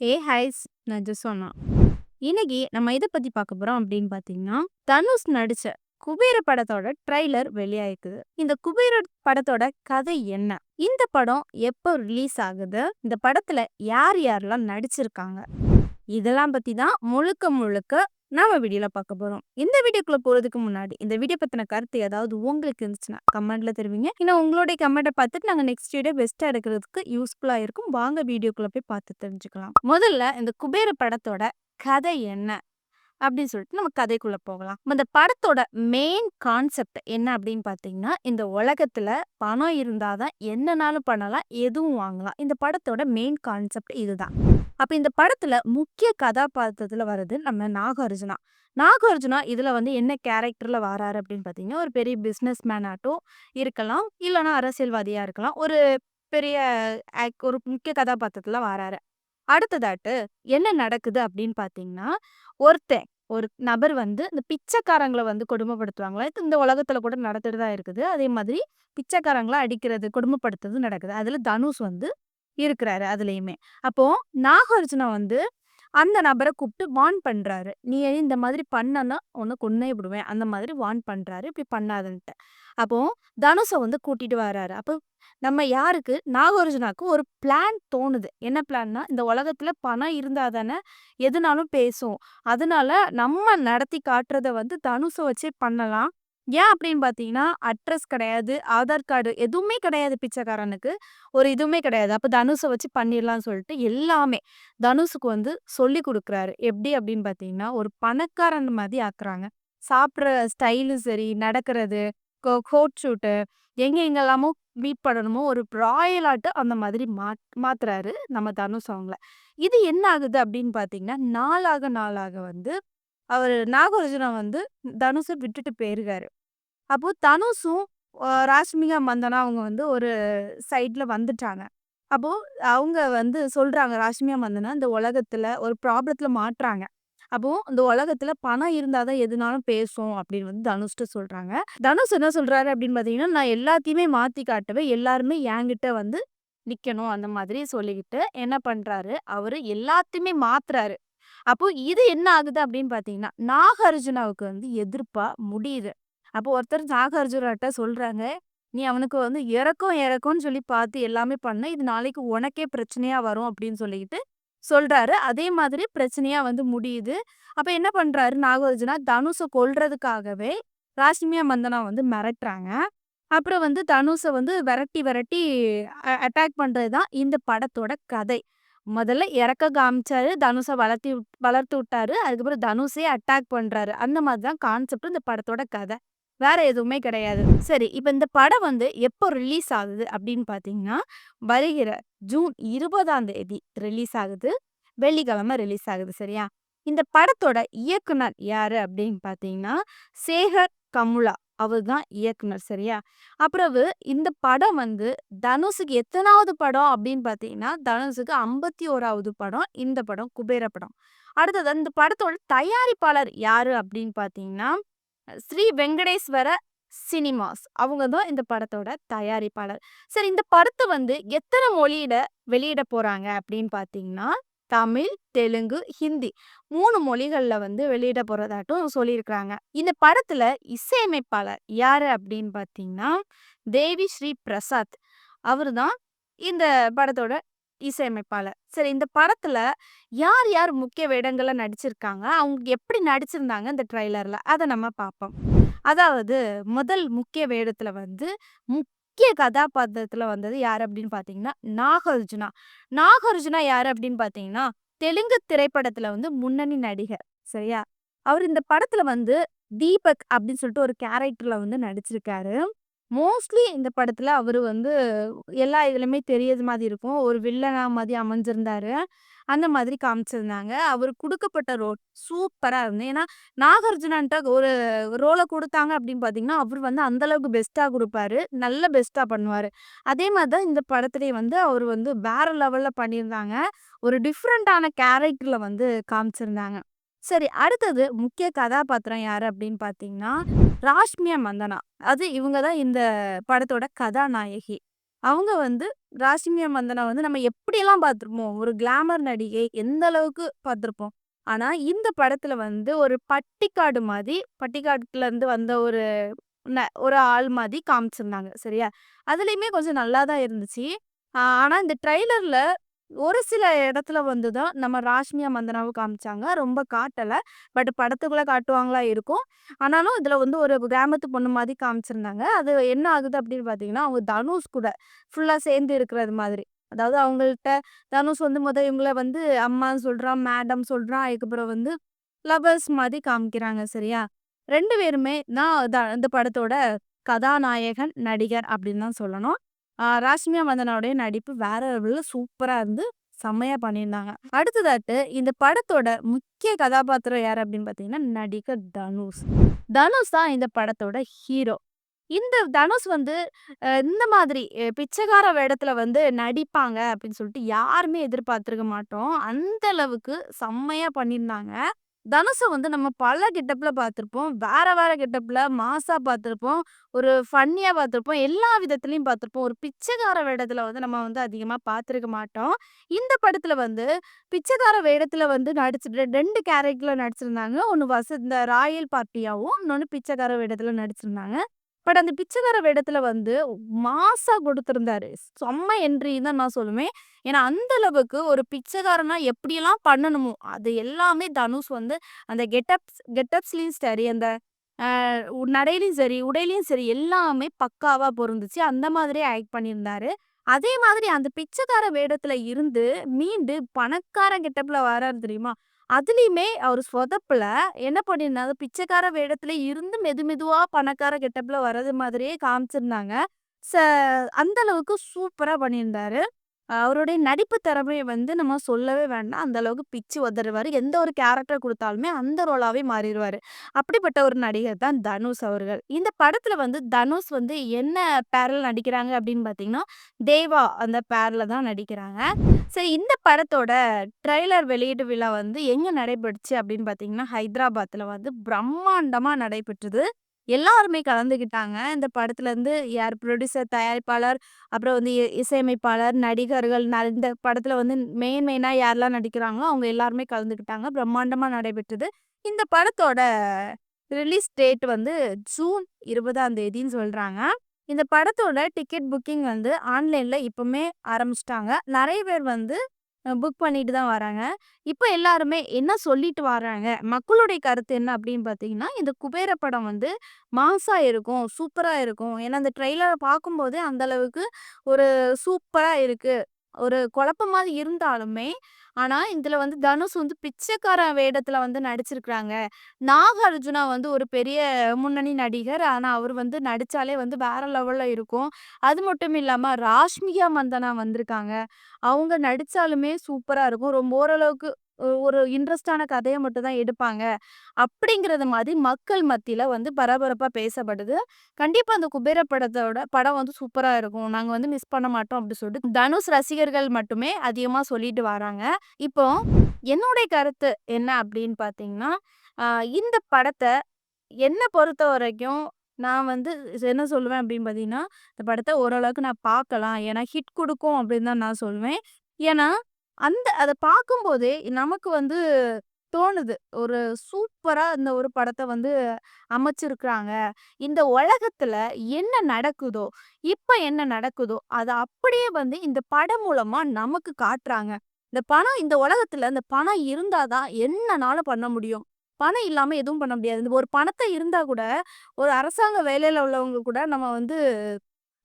Highs நான் ஜொசோனா. இன்னைக்கு நம்ம எத பத்தி பார்க்க போறோம் அப்படின்னு பார்த்தீங்கன்னா, தனுஷ் நடிச்ச குபேர படத்தோட ட்ரைலர் வெளியாயிருக்குது. இந்த குபேர படத்தோட கதை என்ன? இந்த படம் எப்போ ரிலீஸ் ஆகுது? இந்த படத்துல யார் யாரெல்லாம் நடிச்சிருக்காங்க? இதெல்லாம் பத்தி தான் முழுக்க முழுக்க நாம வீடியோல பார்க்க போறோம். இந்த வீடியோக்குள்ள போறதுக்கு முன்னாடி இந்த வீடியோ பத்தின கருத்து ஏதாவது உங்களுக்கு இருந்துச்சுன்னா கமெண்ட்ல தெரிவிங்க. இன்னும் உங்களுடைய கமெண்ட்டை பார்த்துட்டு நாங்க நெக்ஸ்ட் வீடியோ பெஸ்ட்டா எடுக்கிறதுக்கு யூஸ்ஃபுல்லா இருக்கும். வாங்க வீடியோக்குள்ள போய் பார்த்து தெரிஞ்சுக்கலாம். முதல்ல இந்த குபேர படத்தோட கதை என்ன அப்படின்னு சொல்லிட்டு நம்ம கதைக்குள்ள போகலாம். இந்த படத்தோட மெயின் கான்செப்ட் என்ன அப்படின்னு பார்த்தீங்கன்னா, இந்த உலகத்துல பணம் இருந்தாதான் என்னனாலும் பண்ணலாம், எதுவும் வாங்கலாம். இந்த படத்தோட மெயின் கான்செப்ட் இதுதான். அப்ப இந்த படத்துல முக்கிய கதாபாத்திரத்துல வர்றது நம்ம நாகார்ஜுனா. நாகார்ஜுனா இதுல என்ன கேரக்டர்ல வராரு அப்படின்னு பார்த்தீங்கன்னா, ஒரு பெரிய பிசினஸ் மேன் ஆட்டும் இருக்கலாம், இல்லைன்னா அரசியல்வாதியா இருக்கலாம். ஒரு பெரிய ஒரு முக்கிய கதாபாத்திரத்துல வராரு. அடுத்ததாட்டு என்ன நடக்குது அப்படின்னு பார்த்தீங்கன்னா, ஒருத்தன் ஒரு நபர் இந்த பிச்சைக்காரங்கள கொடுமைப்படுத்துவாங்களா, இது இந்த உலகத்துல கூட நடந்துட்டு தான் இருக்குது. அதே மாதிரி பிச்சைக்காரங்கள அடிக்கிறது, கொடுமைப்படுத்துறது நடக்குது. அதுல தனுஷ் இருக்கிறாரு அதுலயுமே. அப்போ நாகார்ஜுனா அந்த நபர கூப்பிட்டு வார்ன் பண்றாரு. "நீ இந்த மாதிரி பண்ணன்னா உன்ன கொன்னே விடுவேன்." அந்த மாதிரி வார்ன் பண்றாரு. "இப்படி பண்ணாதன்ட்டு." அப்போ தனுஷ கூட்டிட்டு வராரு. அப்போ நம்ம யாருக்கு நாகார்ஜுனாக்கு ஒரு பிளான் தோணுது. என்ன பிளான்னா, இந்த உலகத்துல பணம் இருந்தா தானே எதுனாலும் பேசும். அதனால நம்ம நடத்தி காட்டுறத தனுஷ வச்சே பண்ணலாம். ஏன் அப்படின்னு பார்த்தீங்கன்னா, அட்ரஸ் கிடையாது, ஆதார் கார்டு எதுவுமே கிடையாது பிச்சைக்காரனுக்கு. ஒரு இதுவுமே கிடையாது. அப்ப தனுஷ வச்சு பண்ணிடலாம்னு சொல்லிட்டு எல்லாமே தனுஷுக்கு சொல்லிக் குடுக்குறாரு. எப்படி அப்படின்னு பார்த்தீங்கன்னா, ஒரு பணக்காரன் மாதிரி ஆக்குறாங்க. சாப்பிடுற ஸ்டைலும் சரி, நடக்கிறது, கோட் ஷூட்டு எங்கெங்கெல்லாமோ மீட் பண்ணணுமோ ஒரு ராயலாட்டு அந்த மாதிரி மாத்துறாரு நம்ம தனுஷ் அவங்கள. இது என்ன ஆகுது அப்படின்னு பார்த்தீங்கன்னா, நாளாக நாளாக அவரு நாகார்ஜுனா தனுஷ விட்டுட்டு போயிருக்காரு. அப்போ தனுஷும் ராஷ்மிகா மந்தனா அவங்க ஒரு சைட்ல வந்துட்டாங்க. அப்போ அவங்க சொல்றாங்க ராஷ்மிகா மந்தனா இந்த உலகத்துல ஒரு ப்ராப்ளத்துல மாட்றாங்க. அப்போ இந்த உலகத்துல பணம் இருந்தா தான் எதுனாலும் பேசும் அப்படின்னு தனுஷ்ட்ட சொல்றாங்க. தனுஷ் என்ன சொல்றாரு அப்படின்னு பார்த்தீங்கன்னா, நான் எல்லாத்தையுமே மாத்தி காட்டுவேன். எல்லாருமே என்கிட்ட நிக்கணும் அந்த மாதிரி சொல்லிக்கிட்டு என்ன பண்றாரு, அவரு எல்லாத்தையுமே மாத்துறாரு. அப்போ இது என்ன ஆகுது அப்படின்னு பார்த்தீங்கன்னா, நாகார்ஜுனாவுக்கு எதிர்ப்பா முடியுது. அப்போ ஒருத்தர் நாகார்ஜுனாட்ட சொல்றாங்க, "நீ அவனுக்கு இறக்கம் இறக்கம்ன்னு சொல்லி பார்த்து எல்லாமே பண்ண. இது நாளைக்கு உனக்கே பிரச்சனையா வரும்." அப்படின்னு சொல்லிக்கிட்டு சொல்றாரு. அதே மாதிரி பிரச்சனையா முடியுது. அப்ப என்ன பண்றாரு நாகார்ஜுனா, தனுஷ கொல்றதுக்காகவே ராஷ்மிகா மந்தனா மிரட்டுறாங்க. அப்புறம் தனுஷ விரட்டி விரட்டி அட்டாக் பண்றது தான் இந்த படத்தோட கதை. முதல்ல இறக்க காமிச்சாரு. தனுஷ வளர்த்து விட்டாரு. அதுக்கப்புறம் தனுஷே அட்டாக் பண்றாரு. அந்த மாதிரி தான் கான்செப்ட் இந்த படத்தோட கதை. வேற எதுவுமே கிடையாது. சரி, இப்ப இந்த படம் எப்போ ரிலீஸ் ஆகுது அப்படின்னு பார்த்தீங்கன்னா, வருகிற ஜூன் 20ஆம் தேதி ரிலீஸ் ஆகுது. வெள்ளிக்கிழமை ரிலீஸ் ஆகுது. சரியா? இந்த படத்தோட இயக்குனர் யாரு அப்படின்னு பார்த்தீங்கன்னா, சேகர் கமுலா. அவர் தான் இயக்குனர். சரியா? அப்புறவு இந்த படம் தனுஷுக்கு எத்தனாவது படம் அப்படின்னு பார்த்தீங்கன்னா, தனுஷுக்கு 51வது படம் இந்த படம் குபேர படம். அடுத்தது இந்த படத்தோட தயாரிப்பாளர் யாரு அப்படின்னு பார்த்தீங்கன்னா, ஸ்ரீ வெங்கடேஸ்வர சினிமாஸ். அவங்க தான் இந்த படத்தோட தயாரிப்பாளர். சரி, இந்த படத்த எத்தன மொழியில வெளியிட போறாங்க அப்படின்னு பார்த்தீங்கன்னா, தமிழ், தெலுங்கு, ஹிந்தி 3 மொழிகள்ல வெளியிட போறதாட்டும் சொல்லியிருக்காங்க. இந்த படத்துல இசையமைப்பாளர் யாரு அப்படின்னு பார்த்தீங்கன்னா, தேவி ஸ்ரீ பிரசாத். அவரு தான் இந்த படத்தோட இசையமைப்பாளர். சரி, இந்த படத்துல யார் யார் முக்கிய வேடங்கள்ல நடிச்சிருக்காங்க? அவங்க எப்படி நடிச்சிருந்தாங்க இந்த ட்ரைலர்ல? அத நம்ம பார்ப்போம். அதாவது முதல் முக்கிய வேடத்துல முக்கிய கதாபாத்திரத்துல வந்தது யாரு அப்படின்னு பார்த்தீங்கன்னா, நாகார்ஜுனா. நாகார்ஜுனா யாரு அப்படின்னு பார்த்தீங்கன்னா, தெலுங்கு திரைப்படத்துல முன்னணி நடிகர். சரியா? அவரு இந்த படத்துல தீபக் அப்படின்னு சொல்லிட்டு ஒரு கேரக்டர்ல நடிச்சிருக்காரு. மோஸ்ட்லி இந்த படத்துல அவரு எல்லா இதுலயுமே தெரியறது மாதிரி இருக்கும். ஒரு வில்லனா மாதிரி அமைஞ்சிருந்தாரு. அந்த மாதிரி காமிச்சிருந்தாங்க. அவருக்கு குடுக்கப்பட்ட ரோல் சூப்பரா இருந்தது. ஏன்னா, நாகார்ஜுனான்ட்ட ஒரு ரோல குடுத்தாங்க அப்படின்னு பார்த்தீங்கன்னா, அவரு அந்த அளவுக்கு பெஸ்ட்டா குடுப்பாரு. நல்ல பெஸ்ட்டா பண்ணுவாரு. அதே மாரி தான் இந்த படத்துலயும் அவரு வேற லெவல்ல பண்ணியிருந்தாங்க. ஒரு டிஃபரண்டான கேரக்டர்ல காமிச்சிருந்தாங்க. சரி, அடுத்தது முக்கிய கதாபாத்திரம் யாரு அப்படின்னு பார்த்தீங்கன்னா, ராஷ்மியா மந்தனா. இவங்க தான் இந்த படத்தோட கதாநாயகி. அவங்க வந்து ராஷ்மியா மந்தனா வந்து நம்ம எப்படியெல்லாம் பார்த்துருப்போம். ஒரு கிளாமர் நடிகை எந்த அளவுக்கு பார்த்துருப்போம். ஆனா, இந்த படத்துல வந்து ஒரு பட்டிக்காடு மாரி, பட்டிக்காட்டுல இருந்து வந்த ஒரு ஆள் மாரி காமிச்சிருந்தாங்க. சரியா? அதுலயுமே கொஞ்சம் நல்லா தான் இருந்துச்சு. ஆனா இந்த ட்ரெய்லர்ல ஒரு சில இடத்துல வந்து தான் நம்ம ராஷ்மியா மந்தனாவ காமிச்சாங்க. ரொம்ப காட்டல. பட் படத்துக்குள்ள காட்டுவாங்களா இருக்கும். ஆனாலும் இதுல வந்து ஒரு கிராமத்து பொண்ணு மாரி காமிச்சிருந்தாங்க. அது என்ன ஆகுது அப்படின்னு பார்த்தீங்கன்னா, அவங்க தனுஷ் கூட ஃபுல்லா சேர்ந்து இருக்கிறது மாதிரி. அதாவது அவங்கள்ட்ட தனுஷ் வந்து இவங்கள வந்து அம்மான்னு சொல்றான், மேடம் சொல்றான். அதுக்கப்புறம் வந்து லவர்ஸ் மாரி காமிக்கிறாங்க. சரியா? 2 பேருமே தான் இந்த படத்தோட கதாநாயகன், நடிகர் அப்படின்னு தான் சொல்லணும். ராஷ்மியா மந்தனாவுடைய நடிப்பு வேற லெவல்ல சூப்பரா இருந்து செம்மையா பண்ணியிருந்தாங்க. அடுத்ததாட்டு இந்த படத்தோட முக்கிய கதாபாத்திரம் யாரு அப்படின்னு பார்த்தீங்கன்னா, நடிகர் தனுஷ். தனுஷ் தான் இந்த படத்தோட ஹீரோ. இந்த தனுஷ் வந்து இந்த மாதிரி பிச்சைக்கார வேடத்துல வந்து நடிப்பாங்க அப்படின்னு சொல்லிட்டு யாருமே எதிர்பார்த்திருக்க மாட்டோம். அந்த அளவுக்கு செம்மையா பண்ணியிருந்தாங்க. தனுஷ வந்து நம்ம பல கெட்டப்ல பார்த்திருப்போம். வேற வேற கெட்டப்ல மாஸா பார்த்திருப்போம். ஒரு ஃபன்னியா பார்த்திருப்போம். எல்லா விதத்திலயும் பார்த்திருப்போம். ஒரு பிச்சைக்கார வேடத்துல வந்து நம்ம வந்து அதிகமா பார்த்திருக்க மாட்டோம். இந்த படத்துல வந்து பிச்சைக்கார வேடத்துல வந்து 2 கேரக்டர்ல நடிச்சிருந்தாங்க. ஒண்ணு இந்த ராயல் பார்ட்டியாவும், இன்னொன்னு பிச்சைக்கார வேடத்துல நடிச்சிருந்தாங்க. பட் அந்த பிச்சைக்கார வேடத்துல வந்து மாஸா குடுத்திருந்தாரு. செம்ம என்ட்ரின்னு தான் நான் சொல்லுவேன். ஏன்னா, அந்த அளவுக்கு ஒரு பிச்சைக்காரனா எப்படியெல்லாம் பண்ணணுமோ, அது எல்லாமே தனுஷ் வந்து அந்த கெட்டப்ஸ்லயும் சரி, அந்த நடையிலயும் சரி, உடையிலயும் சரி எல்லாமே பக்காவா பொருந்துச்சு. அந்த மாதிரியே ஆக்ட் பண்ணியிருந்தாரு. அதே மாதிரி அந்த பிச்சைக்கார வேடத்துல இருந்து மீண்டு பணக்கார கெட்டப்ல வராரு தெரியுமா? அதுலயுமே அவரு சொதப்பல. என்ன பண்ணியிருந்தாரு, பிச்சைக்கார வேடத்துல இருந்து மெதுவா பணக்கார கெட்டப்ல வர்றது மாதிரியே காமிச்சிருந்தாங்க. ச அந்த அளவுக்கு சூப்பரா பண்ணியிருந்தாரு. அவருடைய நடிப்பு திறமைய வந்து நம்ம சொல்லவே வேண்டாம். அந்த அளவுக்கு பிச்சு உதறுவாரு. எந்த ஒரு கேரக்டர் குடுத்தாலுமே அந்த ரோலாவே மாறிருவாரு. அப்படிப்பட்ட ஒரு நடிகர் தான் தனுஷ் அவர்கள். இந்த படத்துல வந்து தனுஷ் வந்து என்ன பேர்ல நடிக்கிறாங்க அப்படின்னு பார்த்தீங்கன்னா, தேவா அந்த பேர்ல தான் நடிக்கிறாங்க. சரி, இந்த படத்தோட ட்ரெய்லர் வெளியீட்டு விழா வந்து எங்க நடைபெற்றுச்சு அப்படின்னு பார்த்தீங்கன்னா, ஹைதராபாத்ல வந்து பிரம்மாண்டமா நடைபெற்றது. எல்லாருமே கலந்துக்கிட்டாங்க. இந்த படத்துலருந்து யார் புரொடியூசர், தயாரிப்பாளர், அப்புறம் வந்து இசையமைப்பாளர், நடிகர்கள் இந்த படத்துல வந்து மெயினா யாரெல்லாம் நடிக்கிறாங்களோ, அவங்க எல்லாருமே கலந்துக்கிட்டாங்க. பிரம்மாண்டமா நடைபெற்றது. இந்த படத்தோட ரிலீஸ் டேட் வந்து ஜூன் 20ஆம் தேதின்னு சொல்றாங்க. இந்த படத்தோட டிக்கெட் புக்கிங் வந்து ஆன்லைன்ல இப்பவுமே ஆரம்பிச்சுட்டாங்க. நெறைய பேர் வந்து புக் பண்ணிட்டு தான் வராங்க. இப்ப எல்லாருமே என்ன சொல்லிட்டு வராங்க, மக்களுடைய கருத்து என்ன அப்படின்னு பார்த்தீங்கன்னா, இந்த குபேர படம் வந்து மாஸா இருக்கும், சூப்பரா இருக்கும். ஏன்னா, அந்த ட்ரெய்லர பார்க்கும்போதே அந்த அளவுக்கு ஒரு சூப்பரா இருக்கு. ஒரு குழப்பமா இருந்தாலுமே, ஆனா இதுல வந்து தனுஷ் வந்து பிச்சைக்காரன் வேடத்துல வந்து நடிச்சிருக்காங்க. நாகார்ஜுனா வந்து ஒரு பெரிய முன்னணி நடிகர். ஆனா, அவரு வந்து நடிச்சாலே வந்து வேற லெவல்ல இருக்கும். அது மட்டும் இல்லாம ராஷ்மிகா மந்தனா வந்திருக்காங்க. அவங்க நடிச்சாலுமே சூப்பரா இருக்கும். ரொம்ப ஓரளவுக்கு ஒரு இன்ட்ரெஸ்ட்டான கதைய மட்டும் தான் எடுப்பாங்க. அப்படிங்கிறது மாதிரி மக்கள் மத்தியில வந்து பரபரப்பா பேசப்படுது. கண்டிப்பா அந்த குபேர படம் வந்து சூப்பரா இருக்கும். நாங்க வந்து மிஸ் பண்ண மாட்டோம் அப்படி சொல்லிட்டு தனுஷ் ரசிகர்கள் மட்டுமே அதிகமா சொல்லிட்டு வராங்க. இப்போ என்னுடைய கருத்து என்ன அப்படின்னு பார்த்தீங்கன்னா, அ இந்த படத்த என்ன பொறுத்தவரைக்கும் நான் வந்து என்ன சொல்லுவேன் அப்படின்னு பார்த்தீங்கன்னா, இந்த படத்த ஓரளவுக்கு நான் பார்க்கலாம். ஏன்னா ஹிட் குடுக்கும் அப்படின்னு தான் நான் சொல்வேன். ஏன்னா, அத பார்க்கும்போதே நமக்கு வந்து தோணுது. ஒரு சூப்பரா இந்த ஒரு படத்த வந்து அமைச்சிருக்காங்க. இந்த உலகத்துல என்ன நடக்குதோ, இப்ப என்ன நடக்குதோ, அத அப்படியே வந்து இந்த படம் மூலமா நமக்கு காட்டுறாங்க. இந்த உலகத்துல இந்த பணம் இருந்தா தான் என்னனாலும் பண்ண முடியும். பணம் இல்லாம எதுவும் பண்ண முடியாது. இந்த ஒரு பணத்த இருந்தா கூட, ஒரு அரசாங்க வேலையில உள்ளவங்க கூட நம்ம வந்து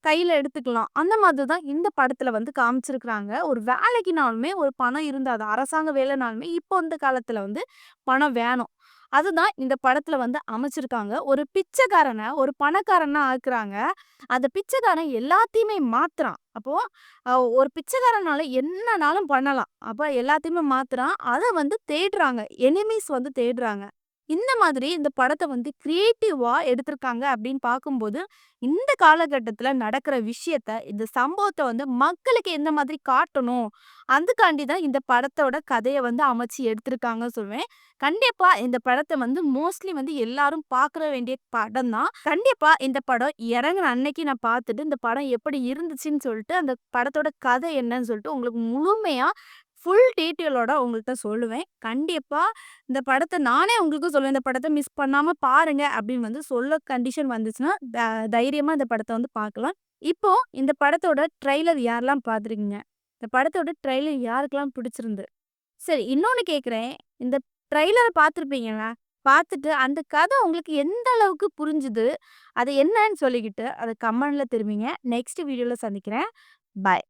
கையில எடுத்துக்கலாம். அந்த மாதிரி தான் இந்த படத்துல வந்து காமிச்சிருக்காங்க. ஒரு வேலைக்குனாலுமே ஒரு பணம் இருந்தா தான் அரசாங்க வேலைனாலுமே இப்போ இந்த காலத்துல வந்து பணம் வேணும். அதுதான் இந்த படத்துல வந்து அமைச்சிருக்காங்க. ஒரு பிச்சைக்காரன ஒரு பணக்காரனா ஆக்குறாங்க. அந்த பிச்சைக்காரன் எல்லாத்தையுமே மாத்துறான். அப்போ ஒரு பிச்சைக்காரனால என்னனாலும் பண்ணலாம். அப்ப எல்லாத்தையுமே மாத்துறான். அத வந்து தேடுறாங்க. எனிமீஸ் வந்து தேடுறாங்க. இந்த மாதிரி இந்த படத்த வந்து கிரியேட்டிவா எடுத்திருக்காங்க அப்படின்னு பார்க்கும்போது, இந்த காலகட்டத்தில நடக்கிற விஷயத்த, இந்த சம்பவத்த வந்து மக்களுக்கு எந்த மாதிரி காட்டணும், அதுக்காண்டி தான் இந்த படத்தோட கதைய வந்து அமைச்சு எடுத்திருக்காங்கன்னு சொல்வேன். கண்டிப்பா இந்த படத்த வந்து மோஸ்ட்லி வந்து எல்லாரும் பார்க்கற வேண்டிய படம் தான். கண்டிப்பா இந்த படம் இறங்குன அன்னைக்கு நான் பார்த்துட்டு, இந்த படம் எப்படி இருந்துச்சுன்னு சொல்லிட்டு, அந்த படத்தோட கதை என்னன்னு சொல்லிட்டு உங்களுக்கு முழுமையா ஃபுல் டீட்டெயிலோட உங்கள்ட்ட சொல்லுவேன். கண்டிப்பா இந்த படத்த நானே உங்களுக்கு சொல்லுவேன். இந்த படத்த மிஸ் பண்ணாம பாருங்க அப்படின்னு வந்து சொல்ல கண்டிஷன் வந்துச்சுன்னா, தைரியமா இந்த படத்த வந்து பார்க்கலாம். இப்போ இந்த படத்தோட ட்ரெய்லர் யாரெல்லாம் பார்த்துருக்கீங்க? இந்த படத்தோட ட்ரெய்லர் யாருக்கெல்லாம் பிடிச்சிருந்து? சரி இன்னொன்னு கேட்கிறேன். இந்த ட்ரெய்லர பார்த்துருப்பீங்கல்ல? பார்த்துட்டு அந்த கதை உங்களுக்கு எந்த அளவுக்கு புரிஞ்சுது? அது என்னன்னு சொல்லிக்கிட்டு அத கமெண்ட்ல தெரிவிங்க. நெக்ஸ்ட் வீடியோல சந்திக்கிறேன். பாய்.